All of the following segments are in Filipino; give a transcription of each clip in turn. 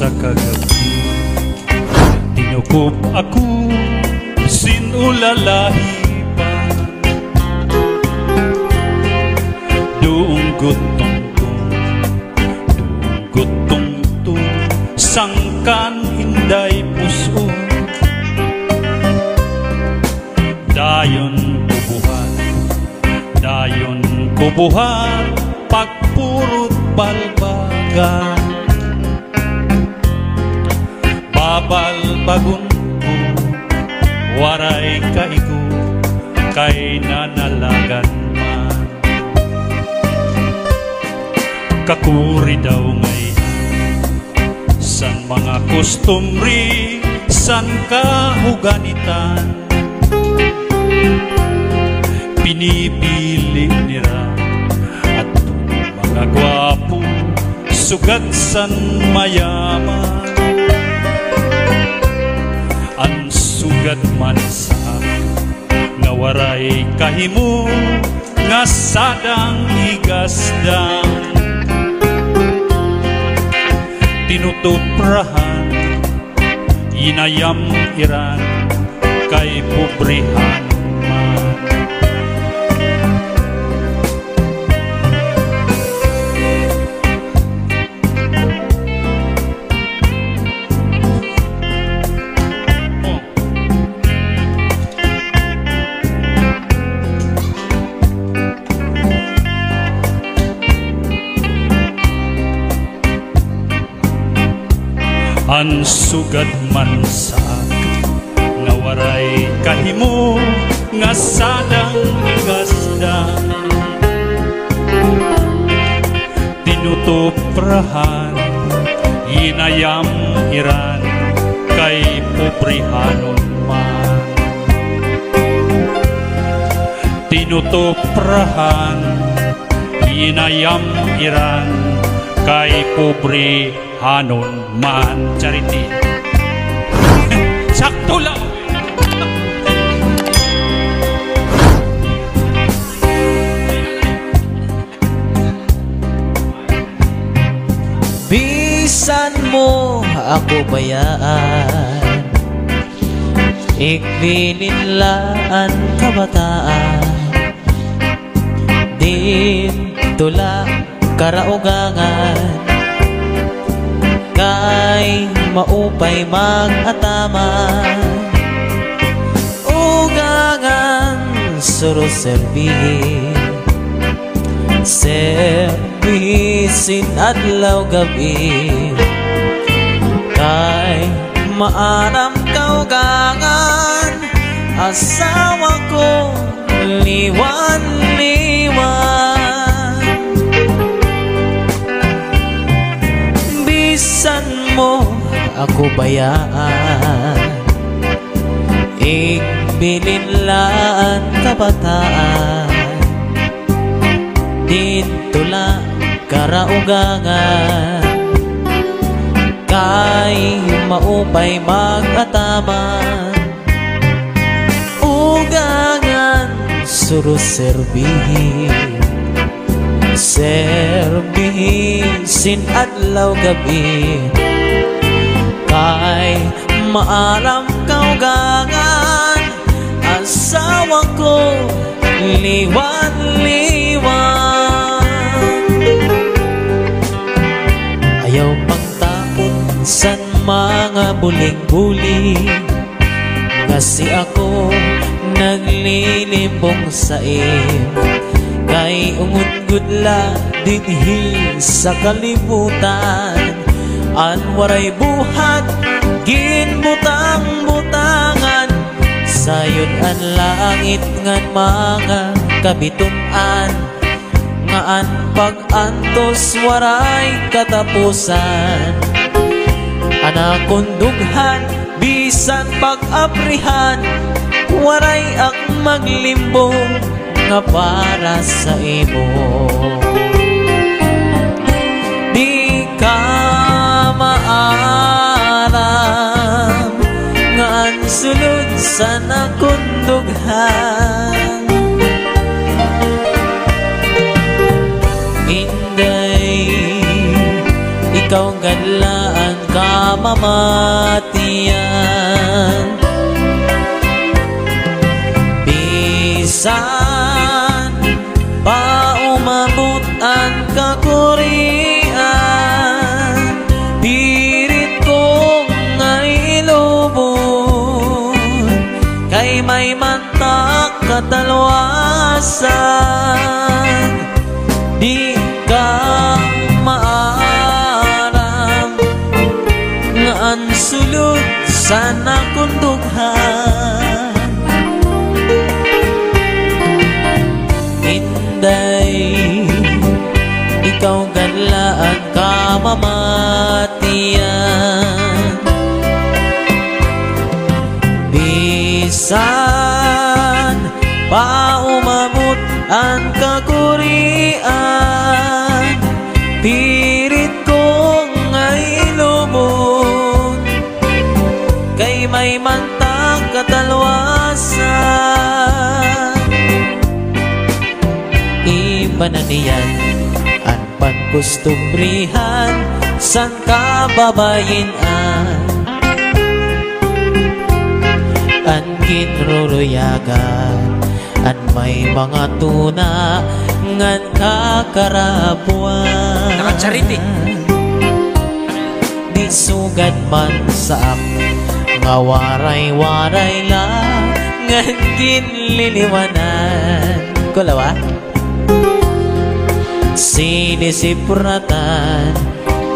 sa kagabi. Tinukup ako sinulalahi pa, dunggot-tungtung sangkan hinday puso. Dayon kubuhan pagpurot balbagan. Babalbagon ko waray kaigo kay nanalagan man. Kakuri daw ngayon san mga kustumri san kahuganitan. Pinipili nila at mga gwapo sugat san mayaman. Ang sugat man sa nga waray kahimo nga sadang higasdang. Tinutuprahan inayam iran kay pobrihan man. Ang sugat man sa nga waray kahimo nga sadang higasdang. Tinutuprahan inayam iran kay pobrihanon man. Tinutuprahan inayam iran kay pobrihanon man. Charity. Sakto lang. Bisan mo ako bayaan, ikbininlaan kabataan. Din tula karaugangan kay maupay mag-ataman. Ugangan suruserbihin, servisin adlaw gabi. Kay maanam kaugangan, asawa ko liwan-liwan. Bisan mo ako bayaan, ikbilinlaan kabataan. Tintula karaugangan kay maupay mag-ataman. Ugangan suruserbihin, servisin adlaw gabi. Kay maalam kaugangan, asawa ko liwan-liwan. Ayaw pang tapon san mga buling-buling, kasi ako naglilimbong sa iyo. Kay ungod-gudla dinhi sa kalibutan, anwaray buhat ginbutang-butangan. Sayon ang langit ngan mga kabitunan, nga an pag-antos waray katapusan. Anakon dughan bisan pag-aprihan, waray ak maglimbong nga para sa imo. Di ka maalam nga ang sulod sa nakundughan. Inday, ikaw ganlaan ka mamatian. Bisan pa umabot ang kakurian, pirit ko ngay lubon, kay may mantak katalwasan. Di ka maaram nga ang sulod sa nakundughan. Inday, ikaw ganlaan ka mamatian. Bisan pa umabot ang kakurian, pirit ko ngay lubon, kay may mantang katalwasan. Iba na niyan ang pagkustubrihan, san ka babayinan, ang kinruruyagan, an may mga tuna ngan kakarabuan. Nakachariti. Di sugad man saak nga waray-waray lang ngan ginliliwanan. Kulawa? Sinisipratan,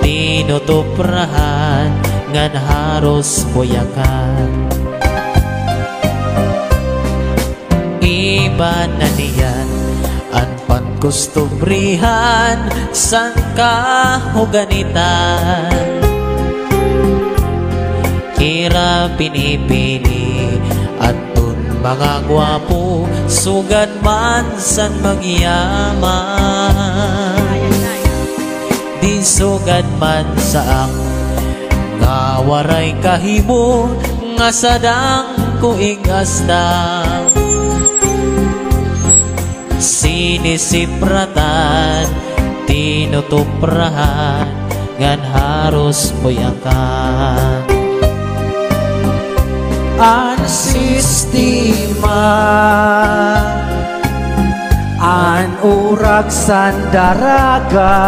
tinutuprahan ngan haros buyakan. Iba na niyan ang pagkustubrihan, san ka huganitan. Kira pinipili atun mga gwapo, sugad man san magyaman. Di sugad man saak nga waray kahimo, nga sadang kuigastang. Sinisipratan, tinutuprahan ngan haros buyakan. An sistema, an urag sandaraga,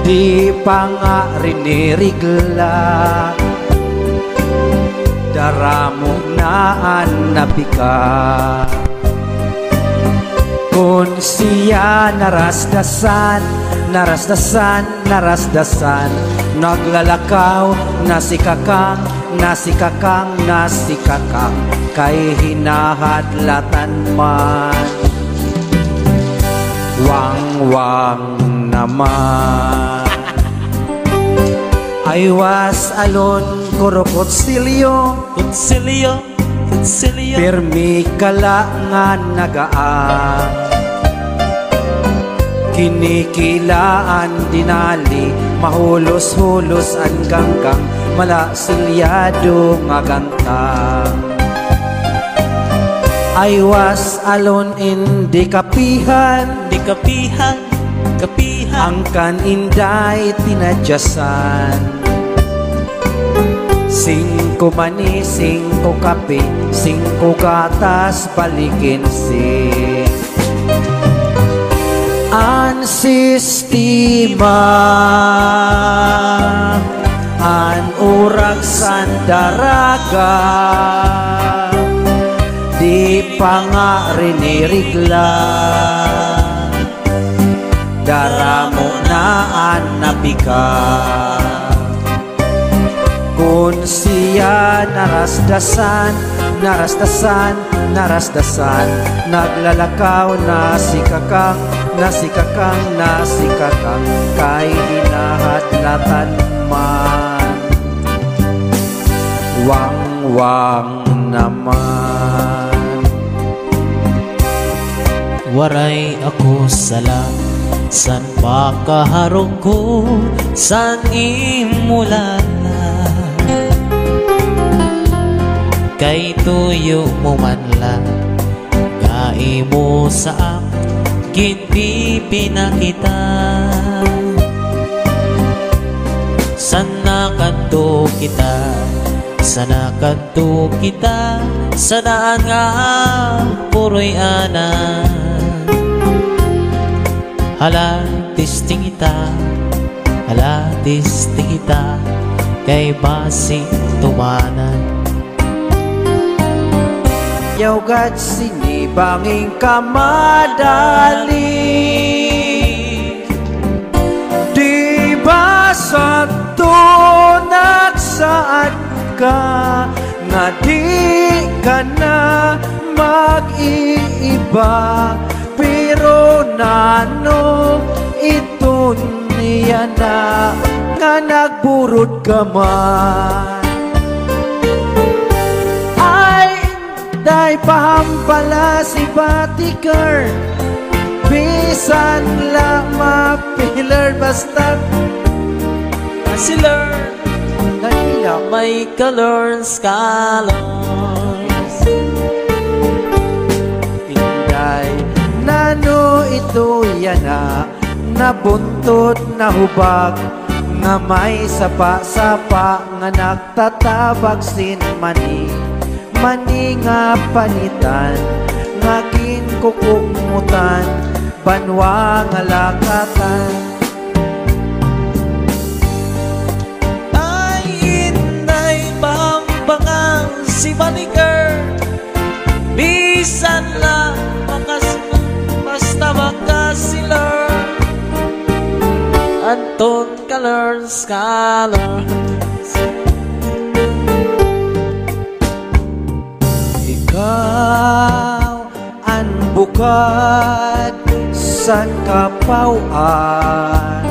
di pangarinirigla, daramog naan nabika. Kung siya narasdasan, narasdasan, narasdasan, naglalakaw, nasikakang, nasikakang, nasikakang, kay hinahadlatan man. Wang-wang naman. I was alone, kurukot silyo, Kutsilyo, kutsilyo, pirmi kalangan nagaan. Kinikilaan dinali, mahulos-hulos ang ganggang, malasilyado nga gantang. I was alone in di kapihan, di kapihan, kapihan. ang kan inday tinadyasan. Singko mani, singko kape, singko gatas, balikinsi. An sistema, an urag sandaraga, di pangarinirigla, daramo naan nabika. Kung siya narasdasan, narasdasan, narasdasan, naglalakaw, nasikakang, nasikakang, nasikakang, kay hinahadlatan man. Wang-wang naman. Waray ako sala, san pa kaharong ko, san imulala. Kay tuyo mo man lang, gai mo sa akin, pinakita. sana kadto kita, sana kadto kita, sanaan nga puroy ana. Hala tisting kita, hala tisting kita, kay basi tumanan. Yawgat sinibanging kamadali, di ba sa tunak saan ka, nga di ka na mag-iiba, pero nano ito niya na nga nagburot ka man. Ay, day pahampala si Batiker, bisan lang mapilar basta Siler, nagpila may colors, colors. Inday, nano ito yan na nabuntot na hubag, nga may sapa-sapa nga nagtatabag sin mani, mani nga panitan, nga kinkukumutan, banwa nga lakatan. Ay, inday bambangang si Baliker, bisan lang basta makasiler. Anton colors, colors. Ikaw ang bukad sa kapauan,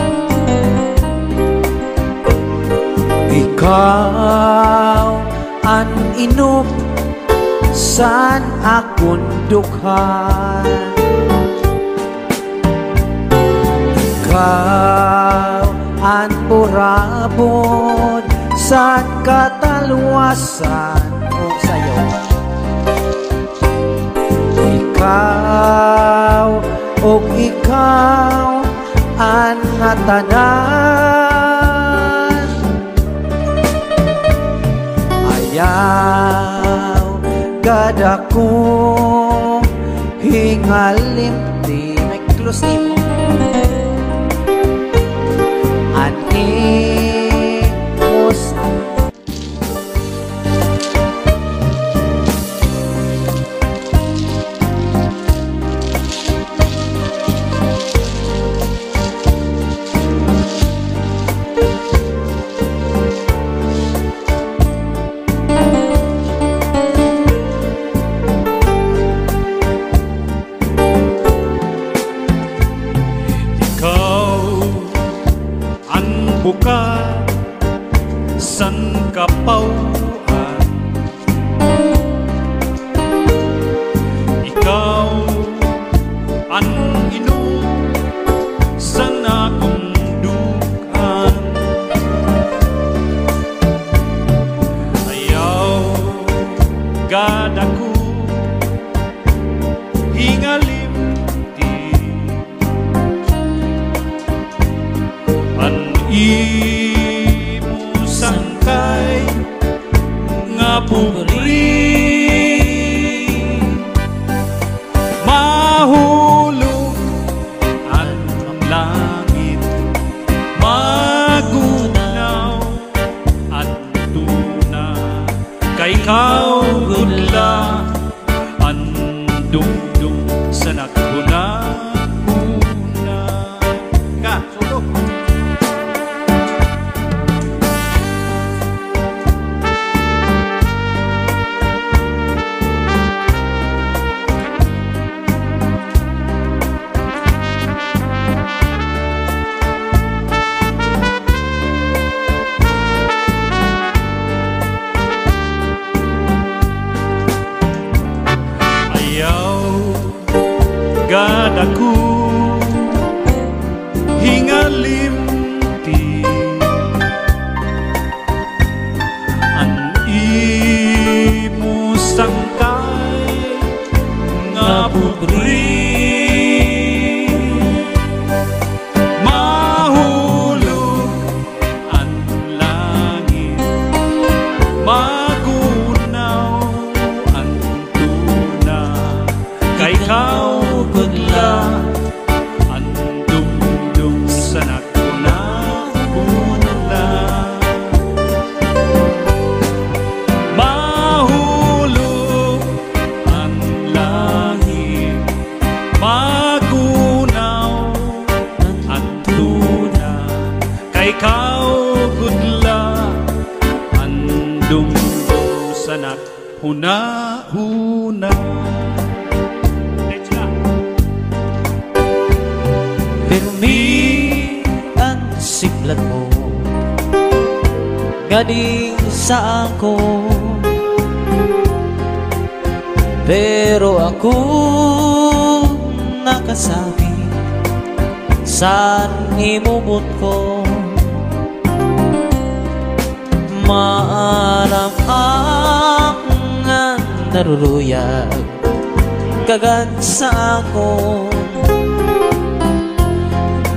ikaw ang inup san akong dukhan, ikaw ang burabon sa katalwasan o sayo, ikaw o ikaw ang tanan. Ayaw gada ko hingalimti, may close mo animos. Buka san kapauan, ikaw ang inom san akong dukan. Ayaw gada ko hingalimti, imo sangkay nga pubri, mahulog ang langit, magunaw at tuna, kay kaugula ang dungdung sa naghuna-huna ka. Sulok. Gadaku hingalimti, ang imo sangkay nga putri, mahulog ang ikaw gudla andum sanak huna-huna. Pirmi ang siplat mo gadi sa ako, pero ako nakasabi saan imubot ko. Maaram ang naruruyag kagad sa ako,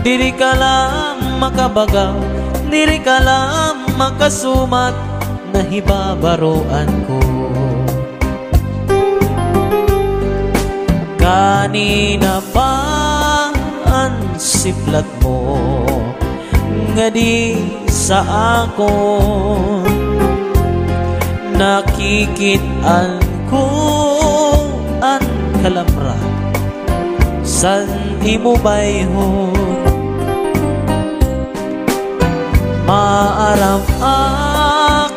diri ka lang makabagaw, diri ka lang makasumat na hibabaroan ko. Kanina pa ang siplat mo nga di sa ako, nakikitaan ko ang kalamra san imo bayhon. Maaram ang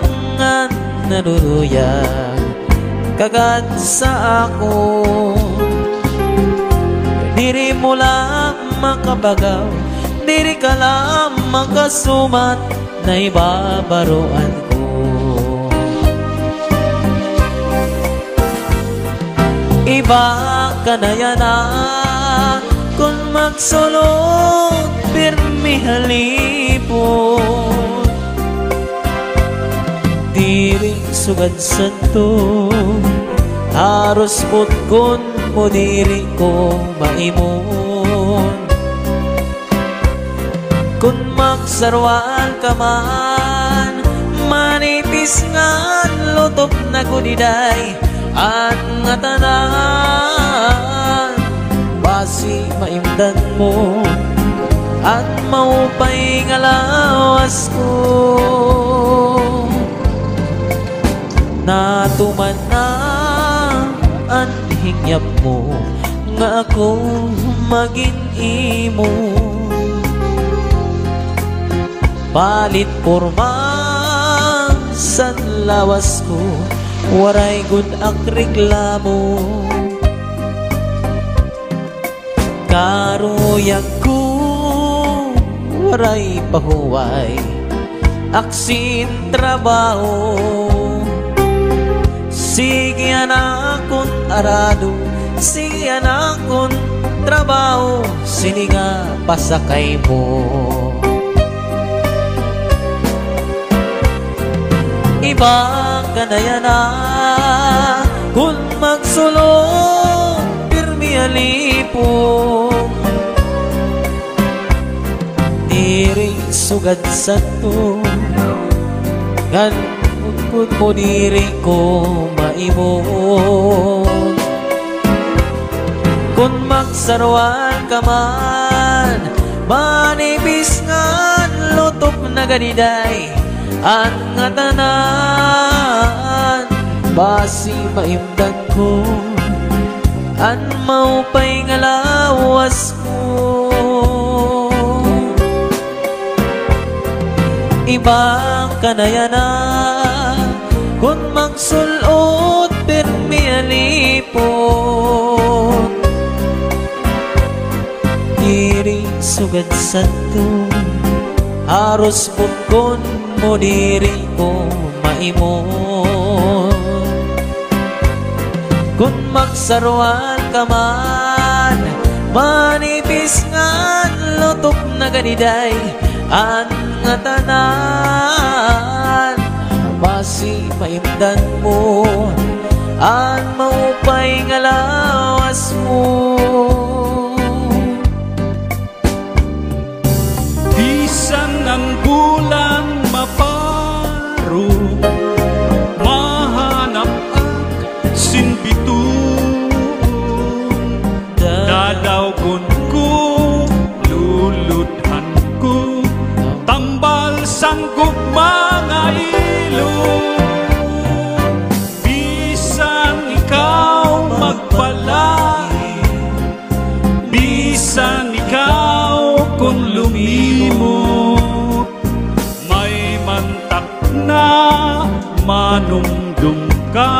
naruruyag kagad sa ako, diri mo lang makabagaw, diri ka lang makasumat na ibabaroan ko. Iba ka na yan kung magsulot pirmi halipon, diri sugad santo haros putkon mo diri ko maimon. Kung magsarwaan ka man manipis nga lutop na kudiday at nga tanan, basi maimdan mo at maupay nga lawas ko. Natuman na ang hingyap mo nga ako maging imo, palit porma sa lawas ko, waray gud ak reklamo. Karuyag ko waray pahuway aksin trabaho, sige anakon arado, sige anakon trabaho, sininga pasakay mo. Iba ka na yan kung magsulot pirmi alipong, diri sugad sa to ganun mo diri ko maimon. Kung magsarwan ka man manibis nga lutop na ganiday ang nga tanan, basi maimdan ko an maupay nga lawas ko. Ibang ka na yan kung magsulot pirmi alipon, diri sugad santo haros putkon mo diri ko maimon. Kung magsarwan ka man manipis nga lutop na ganiday ang nga tanan, basi maimdan mo ang maupay nga lawas mo. Bisan ang bulan maparo, mahanap ang sinbitun, dadawgon ko, luludhan ko, tambal sanggup mga ilong. Bisan ikaw magbalay, bisan ikaw kung lumimot, manumdum ka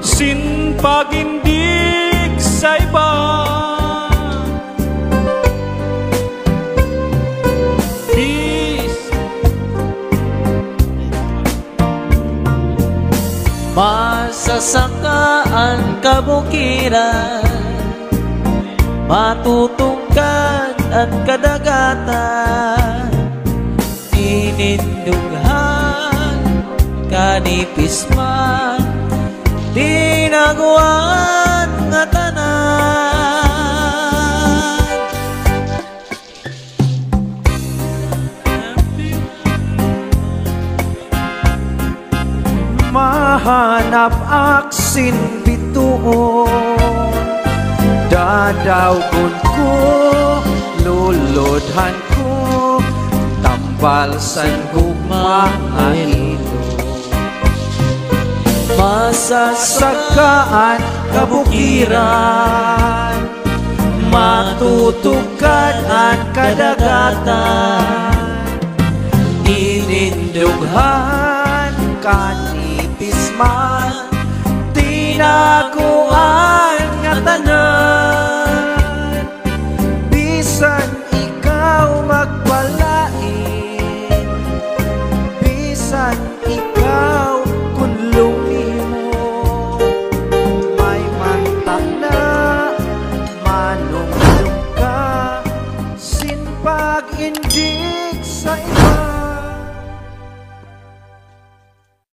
sin pagindig sa iba. Masasakaan kabukiran, matutungkan at kadagatan, inindughan kanipis man, tinaguan nga tanan. Mahanap aksin bituon, dadawgon ko, lulodhan ko, tambal san gugmahan ilo. Masasakaan kabukiran, matutukan ang kadagatan, inindughan kanipis man, tinaguan